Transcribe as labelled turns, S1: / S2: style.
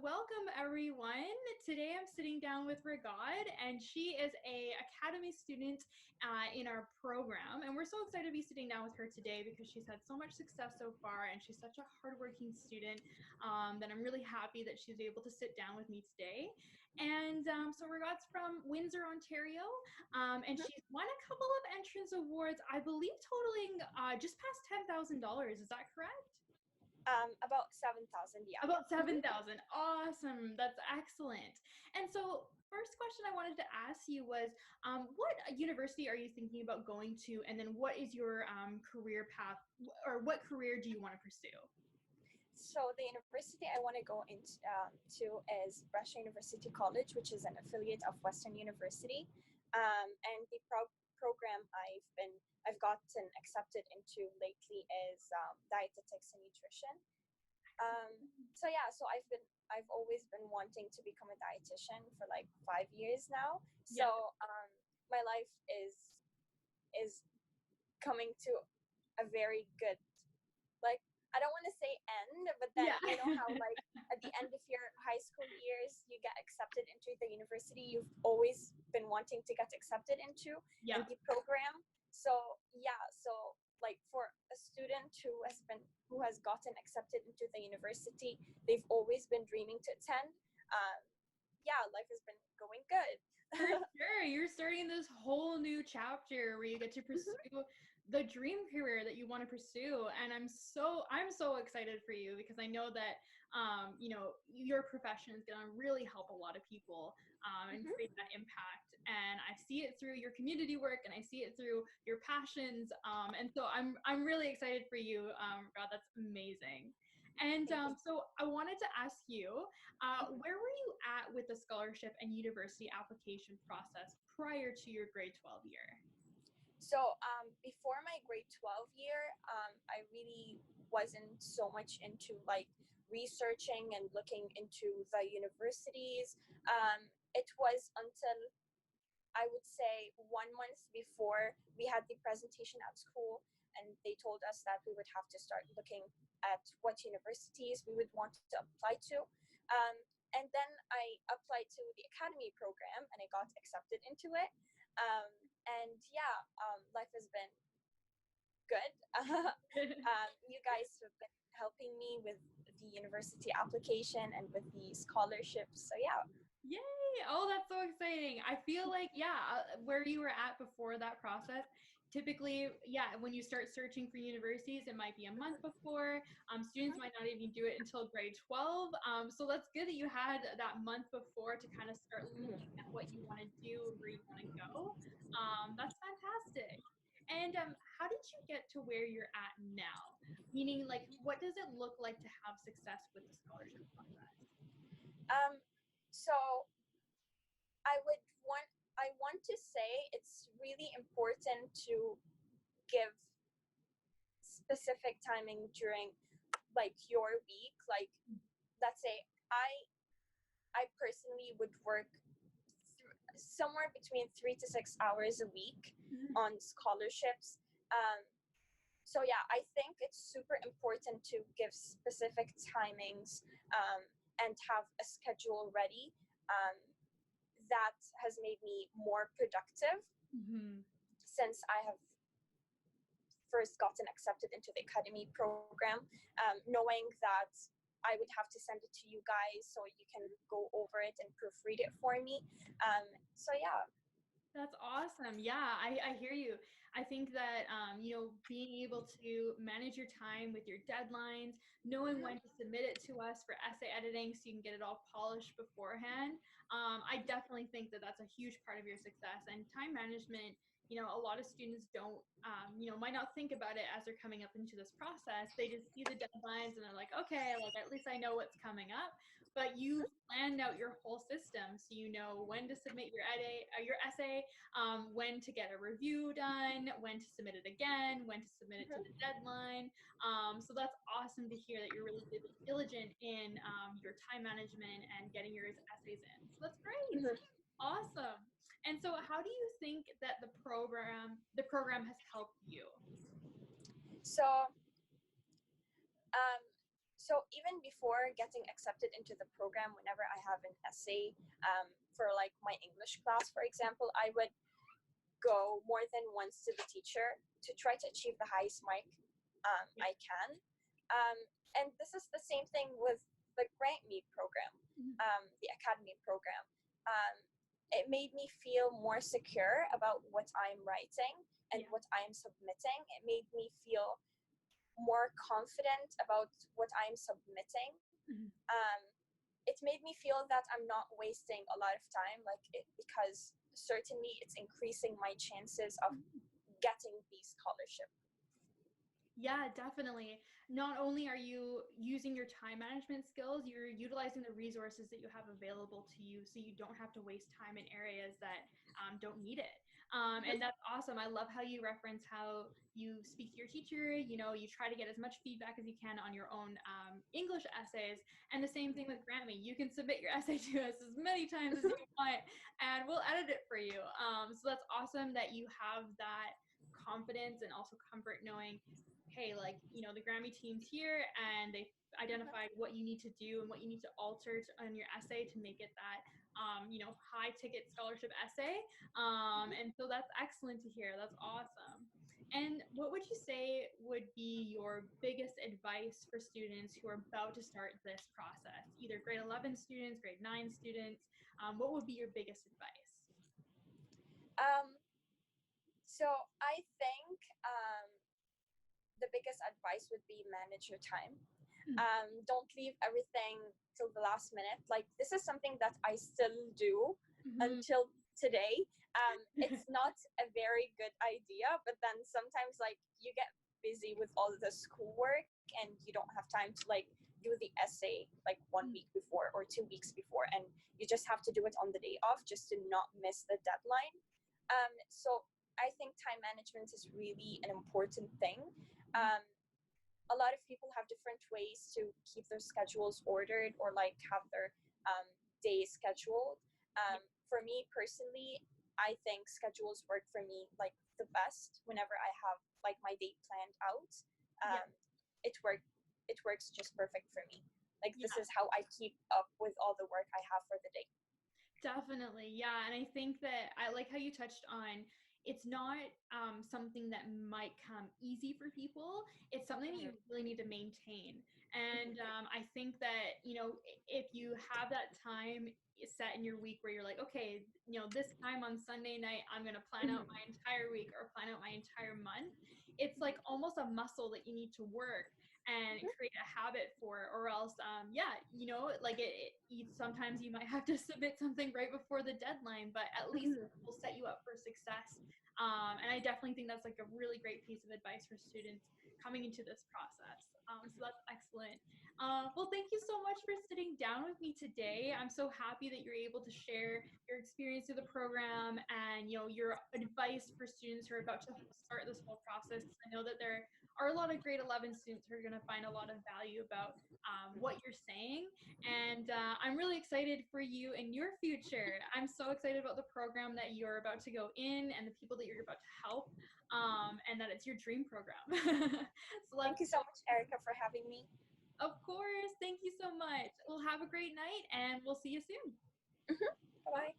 S1: welcome everyone. Today I'm sitting down with Raghad, and she is a academy student in our program. And we're so excited to be sitting down with her today because she's had so much success so far, and she's such a hardworking student that I'm really happy that she's able to sit down with me today. And so Raghad's from Windsor, Ontario, and she's won a couple of entrance awards, I believe, totaling just past $10,000. Is that correct?
S2: About 7,000, yeah.
S1: About 7,000. Awesome. That's excellent. And so, first question I wanted to ask you was, what university are you thinking about going to? And then what is your career path, or what career do you want to pursue?
S2: So the university I want to go into to is Russia University College, which is an affiliate of Western University. And the program I've gotten accepted into lately is dietetics and nutrition. So I've always been wanting to become a dietitian for like 5 years now. So my life is coming to a very good, like, I don't want to say end, but then you know how like at the end of your high school years you get accepted into the university you've always been wanting to get accepted into in the program. So like for a student who has gotten accepted into the university they've always been dreaming to attend, life has been going good.
S1: For sure. You're starting this whole new chapter where you get to pursue the dream career that you want to pursue. And I'm so excited for you because I know that your profession is going to really help a lot of people and create that impact. And I see it through your community work, and I see it through your passions. And so I'm really excited for you. God, that's amazing. And so I wanted to ask you, where were you at with the scholarship and university application process prior to your grade 12 year?
S2: So before my grade 12 year, I really wasn't so much into like researching and looking into the universities. It was until I would say 1 month before we had the presentation at school, and they told us that we would have to start looking at what universities we would want to apply to. And then I applied to the academy program and I got accepted into it. Life has been good. You guys have been helping me with the university application and with the scholarships. So yeah.
S1: Yay! Oh, that's so exciting. I feel like, where you were at before that process, typically, when you start searching for universities, it might be a month before. Students might not even do it until grade 12. So that's good that you had that month before to kind of start looking at what you want to do, where you want to go. That's fantastic. And how did you get to where you're at now? Meaning, like, what does it look like to have success with the scholarship process?
S2: So I want to say it's really important to give specific timing during like your week. Like, let's say I personally would work somewhere between 3 to 6 hours a week on scholarships. I think it's super important to give specific timings and have a schedule ready. That has made me more productive since I have first gotten accepted into the academy program, knowing that I would have to send it to you guys so you can go over it and proofread it for me.
S1: That's awesome. Yeah, I hear you. I think that, being able to manage your time with your deadlines, knowing when to submit it to us for essay editing so you can get it all polished beforehand. I definitely think that that's a huge part of your success. And time management, a lot of students don't, might not think about it as they're coming up into this process. They just see the deadlines and they're like, okay, like at least I know what's coming up. But you've planned out your whole system, so you know when to submit your essay, when to get a review done, when to submit it again, when to submit it to the deadline. So that's awesome to hear that you're really diligent in your time management and getting your essays in. So that's great. Awesome. And so how do you think that the program has helped you?
S2: So so even before getting accepted into the program, whenever I have an essay for like my English class, for example, I would go more than once to the teacher to try to achieve the highest mark I can. And this is the same thing with the Grant Me program, the Academy program. It made me feel more secure about what I'm writing and what I'm submitting. It made me feel more confident about what I'm submitting. It made me feel that I'm not wasting a lot of time, because certainly it's increasing my chances of getting the scholarship.
S1: Yeah, definitely. Not only are you using your time management skills, you're utilizing the resources that you have available to you so you don't have to waste time in areas that don't need it. And that's awesome. I love how you reference how you speak to your teacher, you try to get as much feedback as you can on your own English essays. And the same thing with Grammy. You can submit your essay to us as many times as you want, and we'll edit it for you. So that's awesome that you have that confidence and also comfort knowing, hey, the Grammy team's here and they identified what you need to do and what you need to alter on your essay to make it that, high ticket scholarship essay. And so that's excellent to hear. That's awesome. And what would you say would be your biggest advice for students who are about to start this process, either grade 11 students, grade 9 students? What would be your biggest advice?
S2: So I think the biggest advice would be manage your time. Don't leave everything till the last minute. Like, this is something that I still do until today. It's not a very good idea, but then sometimes you get busy with all the schoolwork and you don't have time to do the essay 1 week before or 2 weeks before, and you just have to do it on the day off just to not miss the deadline. So I think time management is really an important thing. A lot of people have different ways to keep their schedules ordered or have their days scheduled. For me personally, I think schedules work for me the best whenever I have my day planned out. It works just perfect for me. This is how I keep up with all the work I have for the day.
S1: Definitely. Yeah. And I think that I like how you touched on it's not something that might come easy for people. It's something that you really need to maintain. And I think that, if you have that time set in your week where you're like, okay, this time on Sunday night, I'm going to plan out my entire week or plan out my entire month. It's almost a muscle that you need to work and create a habit for, or else sometimes you might have to submit something right before the deadline, but at least it will set you up for success. And I definitely think that's a really great piece of advice for students coming into this process. So that's excellent. Well, thank you so much for sitting down with me today. I'm so happy that you're able to share your experience through the program and your advice for students who are about to start this whole process. I know that there are a lot of grade 11 students who are going to find a lot of value about what you're saying. And I'm really excited for you and your future. I'm so excited about the program that you're about to go in and the people that you're about to help, and that it's your dream program.
S2: Thank you so much, Erica, for having me.
S1: Of course. Thank you so much. Well, have a great night and we'll see you soon.
S2: Bye-bye.